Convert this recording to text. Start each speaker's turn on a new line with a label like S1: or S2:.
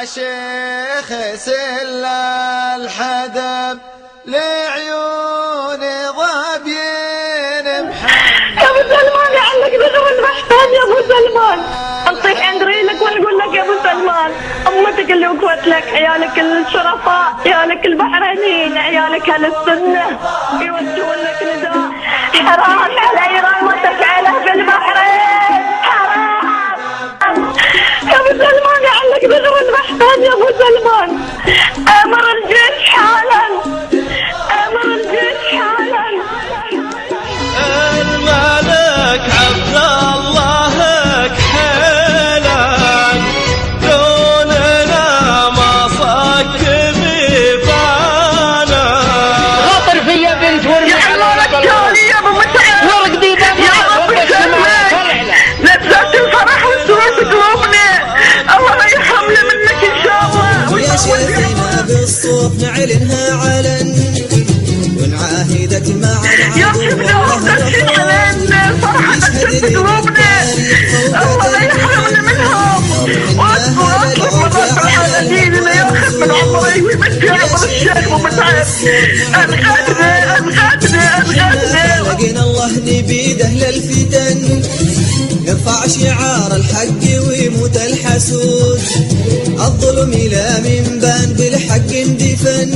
S1: شيخ سل الحدب لعيون ظبيين محمد.
S2: يا ابو سلمان يعلق بغير البحثان يا ابو سلمان. نطيح عند ريلك ونقول لك يا ابو سلمان امتك اللي وقفت لك، عيالك الشرفاء، عيالك البحرينيين، عيالك اهل السنه يوجهون لك نداء حرام على ايران وتجعلها في البحرين، حرام. يا ابو سلمان يعلق بغير البحثان يا ابو سلمان. امر الجيش حالا، امر الجيش حالا.
S3: الملك عبد الله كحيلان دوننا ما صك بيبانا.
S4: خاطر فيا بنت
S2: يحلونك تالي يا ابو متعب
S4: ورق ديبان
S2: يا رب يسلمك. لذات الفرح والسرور تقلبني، الله لا يحرمنا منك ان شاء الله.
S5: ويا شيخنا بالصوت نعلنها علن ونعاهدك معنا
S2: يا شفنا وقتك علينا فرحتك تقلبني، الله لا يحرمنا منهم. واصبر مرات على ديننا ياخذ من عمري ويمد يا عمر الشيخ ومتعب. انغدنا انغدنا انغدنا.
S5: لقينا الله نبيد اهل الفتن، نرفع شعار الحق ويموت الحسود، الظلم لا من بان بالحق اندفن.